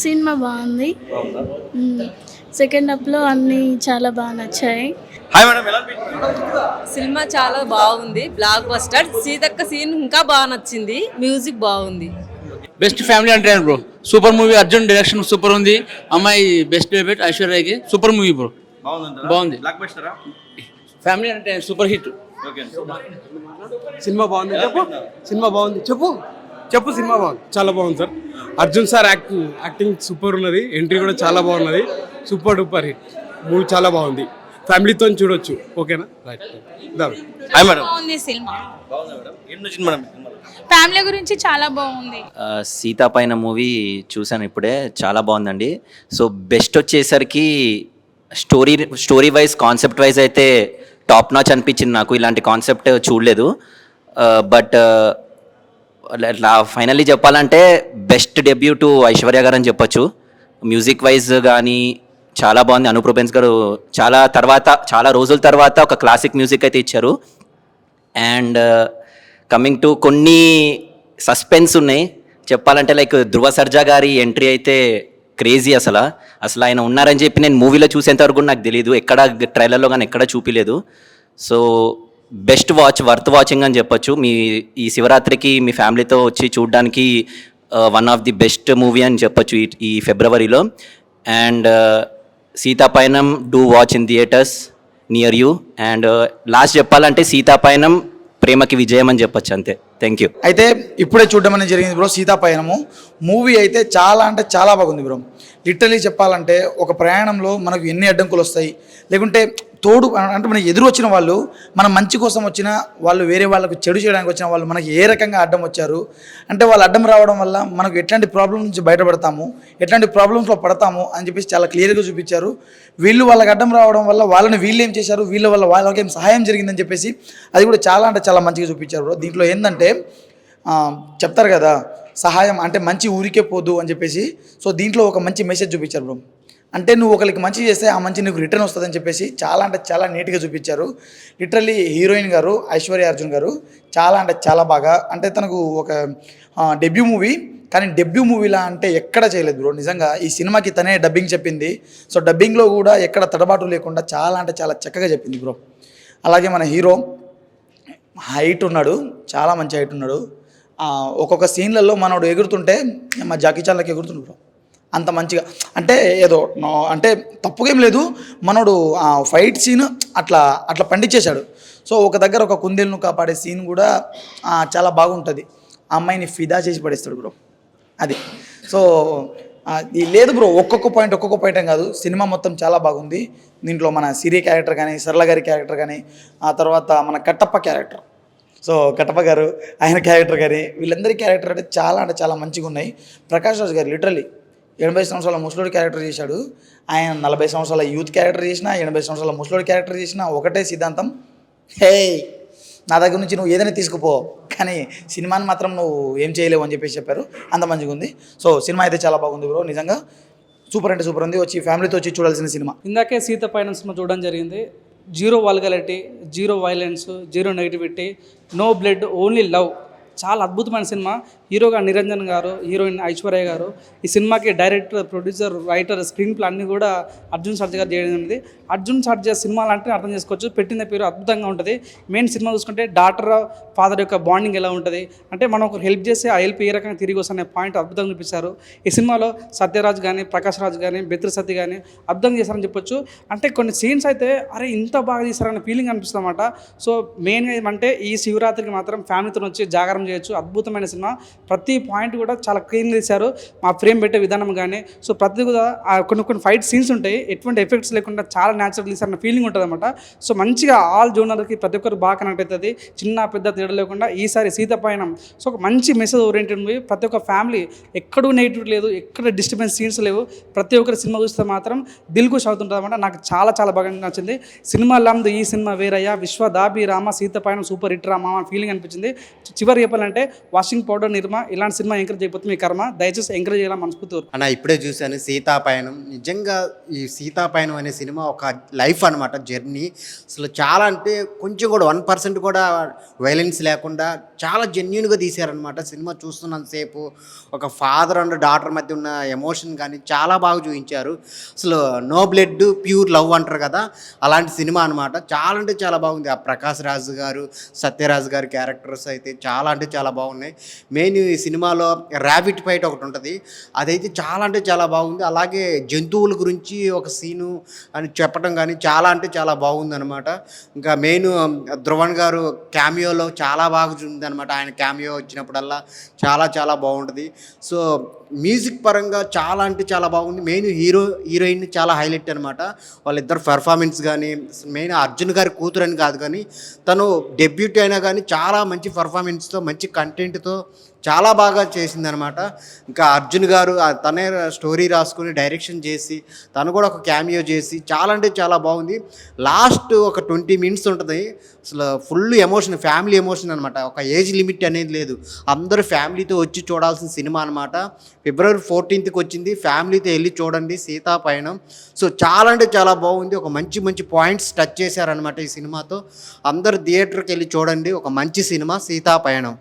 Cinema బాగుంది. Second హాఫ్లో అన్నీ చాలా బాగా నచ్చాయి. హాయ్ మేడం, ఎలా అనిపించింది? సినిమా చాలా బాగుంది, బ్లాక్ బస్టర్. సీతక్క సీన్ ఇంకా బాగా నచ్చింది, మ్యూజిక్ బాగుంది. బెస్ట్ ఫ్యామిలీ అంటే bro super movie. Arjun direction super ఉంది. అమ్మాయి బెస్ట్ డెబ్యూట్ ఐశ్వర్యకి సూపర్ మూవీ బ్రో. బాగుంది. బ్లాక్ బస్టరా? ఫ్యామిలీ అంటే సూపర్ హిట్. ఓకే. సినిమా బాగుంది. చెప్పు సినిమా బాగుంది. చెప్పు చెప్పు సినిమా బాగుంది. చాలా బాగుంది sir. Arjun sir acting super ఉన్నది. ఎంట్రీ కూడా చాలా బాగున్నది. Super duper hit movie. చాలా బాగుంది. ఫ్యామిలీతో చూడొచ్చు. ఓకేనా? రైట్. Hi madam. బాగుంది సినిమా. బాగుందా మేడం? ఏం నచ్చింది మేడం సినిమాలో? ఫ్యామిలీ గురించి చాలా బాగుంది. సీతా పైన మూవీ చూశాను ఇప్పుడే, చాలా బాగుందండి. సో బెస్ట్ వచ్చేసరికి స్టోరీ వైజ్, కాన్సెప్ట్ వైజ్ అయితే టాప్ నాచ్ అనిపించింది నాకు. ఇలాంటి కాన్సెప్ట్ చూడలేదు. బట్ ఫైనల్లీ చెప్పాలంటే బెస్ట్ డెబ్యూ టు ఐశ్వర్య గారు అని చెప్పొచ్చు. మ్యూజిక్ వైజ్ కానీ చాలా బాగుంది. అనూప్ రూబెన్స్ గారు చాలా రోజుల తర్వాత ఒక క్లాసిక్ మ్యూజిక్ అయితే ఇచ్చారు. అండ్ కమింగ్ టు కొన్ని సస్పెన్స్ ఉన్నాయి చెప్పాలంటే, లైక్ ధృవ సర్జా గారి ఎంట్రీ అయితే క్రేజీ. అసలు ఆయన ఉన్నారని చెప్పి నేను మూవీలో చూసేంతవరకు కూడా నాకు తెలియదు. ఎక్కడ ట్రైలర్లో కానీ ఎక్కడ చూపించలేదు. సో బెస్ట్ వర్త్ వాచింగ్ అని చెప్పొచ్చు. ఈ శివరాత్రికి మీ ఫ్యామిలీతో వచ్చి చూడడానికి one of the best movie అని చెప్పొచ్చు ఈ ఫిబ్రవరిలో. And Seethapayanam do watch in theatres near you. And last చెప్పాలంటే సీతాపయనం ప్రేమకి విజయం అని చెప్పొచ్చు. అంతే. Thank you. అయితే ఇప్పుడే చూడడం అనేది జరిగింది బ్రో. సీతాపయనము మూవీ అయితే చాలా అంటే చాలా బాగుంది బ్రో. లిటరలీ చెప్పాలంటే ఒక ప్రయాణంలో మనకు ఎన్ని అడ్డంకులు వస్తాయి, లేకుంటే తోడు అంటే మనకి ఎదురు వచ్చిన వాళ్ళు మన మంచి కోసం వచ్చిన వాళ్ళు, వేరే వాళ్ళకు చెడు చేయడానికి వచ్చిన వాళ్ళు మనకి ఏ రకంగా అడ్డం వచ్చారు అంటే, వాళ్ళు అడ్డం రావడం వల్ల మనకు ఎట్లాంటి ప్రాబ్లమ్ నుంచి బయటపడతాము, ఎట్లాంటి ప్రాబ్లమ్స్లో పడతాము అని చెప్పేసి చాలా క్లియర్గా చూపించారు. వీళ్ళు వాళ్ళకి అడ్డం రావడం వల్ల వాళ్ళని వీళ్ళు ఏం చేశారు, వీళ్ళ వల్ల వాళ్ళకి ఏం సహాయం జరిగిందని చెప్పేసి అది కూడా చాలా అంటే చాలా మంచిగా చూపించారు బ్రో. దీంట్లో ఏంటంటే చెప్తారు కదా, సహాయం అంటే మంచి ఊరికే పోదు అని చెప్పేసి. సో దీంట్లో ఒక మంచి మెసేజ్ చూపించారు బ్రో. అంటే నువ్వు ఒకరికి మంచి చేస్తే ఆ మంచి నీకు రిటర్న్ వస్తుందని చెప్పేసి చాలా అంటే చాలా నీట్గా చూపించారు. లిటరల్లీ హీరోయిన్ గారు ఐశ్వర్య అర్జున్ గారు చాలా అంటే చాలా బాగా, అంటే తనకు ఒక డెబ్యూ మూవీ, కానీ డెబ్యూ మూవీలా అంటే ఎక్కడ చేయలేదు బ్రో. నిజంగా ఈ సినిమాకి తనే డబ్బింగ్ చెప్పింది. సో డబ్బింగ్లో కూడా ఎక్కడ తడబాటు లేకుండా చాలా అంటే చాలా చక్కగా చెప్పింది బ్రో. అలాగే మన హీరో హైట్ ఉన్నాడు, చాలా మంచి హైట్ ఉన్నాడు. ఒక్కొక్క సీన్లలో మనోడు ఎగురుతుంటే మా జాకీ చాన్లకి ఎగురుతుండు బ్రో. అంత మంచిగా అంటే ఏదో అంటే తప్పుగేం లేదు, మనోడు ఫైట్ సీన్ అట్లా అట్లా పండించేశాడు. సో ఒక దగ్గర ఒక కుందేలును కాపాడే సీన్ కూడా చాలా బాగుంటుంది. ఆ అమ్మాయిని ఫిదా చేసి పడేస్తాడు బ్రో. అది సో లేదు బ్రో, ఒక్కొక్క పాయింట్ ఏం కాదు, సినిమా మొత్తం చాలా బాగుంది. దీంట్లో మన సిరి క్యారెక్టర్ కానీ, సరళ గారి క్యారెక్టర్ కానీ, ఆ తర్వాత మన కట్టప్ప క్యారెక్టర్, సో కట్టప్ప గారు ఆయన క్యారెక్టర్ కానీ, వీళ్ళందరి క్యారెక్టర్ అంటే చాలా మంచిగా ఉన్నాయి. ప్రకాష్ రాజ్ గారు లిటరలీ 80 సంవత్సరాల ముసలోడి క్యారెక్టర్ చేశాడు. ఆయన 40 సంవత్సరాల యూత్ క్యారెక్టర్ చేసిన, 80 సంవత్సరాల ముసలోడి క్యారెక్టర్ చేసిన, ఒకటే సిద్ధాంతం, హే నా దగ్గర నుంచి నువ్వు ఏదైనా తీసుకుపో, కానీ సినిమాని మాత్రం నువ్వు ఏం చేయలేవు అని చెప్పేసి చెప్పారు. అంత మంచిగా ఉంది. సో సినిమా అయితే చాలా బాగుంది బ్రో. నిజంగా సూపర్ అంటే సూపర్ ఉంది. వచ్చి ఫ్యామిలీతో వచ్చి చూడాల్సిన సినిమా. ఇందాకే సీత పైన సినిమా చూడడం జరిగింది. Zero vulgarity, zero violence, zero negativity, no blood, only love. చాలా అద్భుతమైన సినిమా. హీరోగా నిరంజన్ గారు, హీరోయిన్ ఐశ్వర్య గారు. ఈ సినిమాకి director, producer, writer, screen play అన్నీ కూడా అర్జున్ సర్జా గారు చేయడం జరిగింది. అర్జున్ సర్జా సినిమాలు అంటే అర్థం చేసుకోవచ్చు, పెట్టిన పేరు అద్భుతంగా ఉంటుంది. మెయిన్ సినిమా చూసుకుంటే డాటర్ ఫాదర్ యొక్క బాండింగ్ ఎలా ఉంటుంది అంటే, మనం ఒకరు హెల్ప్ చేస్తే ఆ హెల్ప్ ఏ రకంగా తిరిగి వస్తున్న పాయింట్ అద్భుతంగా చూపించారు. ఈ సినిమాలో సత్యరాజ్ కానీ, ప్రకాష్ రాజ్ కానీ, బెత్రి సత్య కానీ అద్భుతంగా చేశారని చెప్పొచ్చు. అంటే కొన్ని సీన్స్ అయితే అరే ఇంత బాగా తీశారనే ఫీలింగ్ అనిపిస్తుంది అన్నమాట. సో మెయిన్గా ఏమంటే ఈ శివరాత్రికి మాత్రం ఫ్యామిలీతో వచ్చి జాగారం చేయొచ్చు. అద్భుతమైన సినిమా. ప్రతి పాయింట్ కూడా చాలా క్లీన్ చేశారు. మా ఫ్రేమ్ పెట్టే విధానం కానీ, సో ప్రతి కూడా కొన్ని ఫైట్ సీన్స్ ఉంటాయి, ఎటువంటి ఎఫెక్ట్స్ లేకుండా చాలా న్యాచురల్ తీసారన్న ఫీలింగ్ ఉంటుంది అనమాట. సో మంచిగా ఆల్ జోనర్కి ప్రతి ఒక్కరు బాగా కనెక్ట్ అవుతుంది, చిన్న పెద్ద తేడా లేకుండా. ఈసారి సీత పయనం సో ఒక మంచి మెసేజ్ ఓరియంటెడ్ మూవీ. ప్రతి ఒక్క ఫ్యామిలీ ఎక్కడూ నెగిటివ్ లేదు, ఎక్కడ డిస్టర్బెన్స్ సీన్స్ లేవు. ప్రతి ఒక్కరి సినిమా చూస్తే మాత్రం దిల్ ఖుష్ అవుతుంటుంది అనమాట. నాకు చాలా బాగా నచ్చింది. సినిమా లందు ఈ సినిమా వేరయ్యా, విశ్వ దాబి రామ, సీత పయనం సూపర్ హిట్ రామా అని ఫీలింగ్ అనిపించింది. చివరి చెప్పాలంటే వాషింగ్ పౌడర్ నిర్మా ఇలాంటి సినిమా ఎంకరేజ్ అయిపోతుంది మీ కర్మ. దయచేసి ఎంకరేజ్ చేయాలని మనస్ఫూర్తి అన్న ఇప్పుడే చూశాను సీతాపయనం. నిజంగా ఈ సీతాపయనం అనే సినిమా ఒక లైఫ్ అనమాట, జర్నీ. అసలు చాలా అంటే కొంచెం కూడా 1% కూడా వైలెన్స్ లేకుండా చాలా జెన్యున్గా తీశారనమాట. సినిమా చూస్తున్నంతసేపు ఒక ఫాదర్ అండ్ డాటర్ మధ్య ఉన్న ఎమోషన్ కానీ చాలా బాగా చూపించారు. అసలు నో బ్లడ్ ప్యూర్ లవ్ అంటారు కదా, అలాంటి సినిమా అనమాట. చాలా అంటే చాలా బాగుంది. ఆ ప్రకాష్ రాజు గారు, సత్యరాజు గారి క్యారెక్టర్స్ అయితే చాలా అంటే చాలా బాగున్నాయి. మెయిన్ ఈ సినిమాలో ర్యాబిట్ ఫైట్ ఒకటి ఉంటుంది, అదైతే చాలా అంటే చాలా బాగుంది. అలాగే జంతువుల గురించి ఒక సీను అని చెప్పడం కానీ చాలా అంటే చాలా బాగుంది అనమాట. ఇంకా మెయిన్ ధ్రువన్ గారు క్యామియోలో చాలా బాగా ఉంది అనమాట. ఆయన క్యామియో వచ్చినప్పుడల్లా చాలా చాలా బాగుంటుంది. సో మ్యూజిక్ పరంగా చాలా అంటే చాలా బాగుంది. మెయిన్ హీరోయిన్ చాలా హైలైట్ అనమాట. వాళ్ళిద్దరు పెర్ఫార్మెన్స్ కానీ, మెయిన్ అర్జున్ గారి కూతురు అని కాదు కానీ తను డెబ్యూట్ అయినా కానీ చాలా మంచి పర్ఫార్మెన్స్తో మంచి కంటెంట్తో చాలా బాగా చేసిందనమాట. ఇంకా అర్జున్ గారు తనే స్టోరీ రాసుకుని డైరెక్షన్ చేసి తను కూడా ఒక క్యామియో చేసి చాలా అంటే చాలా బాగుంది. లాస్ట్ ఒక 20 minutes ఉంటుంది, అసలు ఫుల్ ఎమోషన్, ఫ్యామిలీ ఎమోషన్ అనమాట. ఒక ఏజ్ లిమిట్ అనేది లేదు, అందరూ ఫ్యామిలీతో వచ్చి చూడాల్సిన సినిమా అనమాట. February 14th వచ్చింది, ఫ్యామిలీతో వెళ్ళి చూడండి సీతాపయనం. సో చాలా అంటే చాలా బాగుంది. ఒక మంచి మంచి పాయింట్స్ టచ్ చేశారనమాట ఈ సినిమాతో. అందరు థియేటర్కి వెళ్ళి చూడండి, ఒక మంచి సినిమా సీతాపయనం.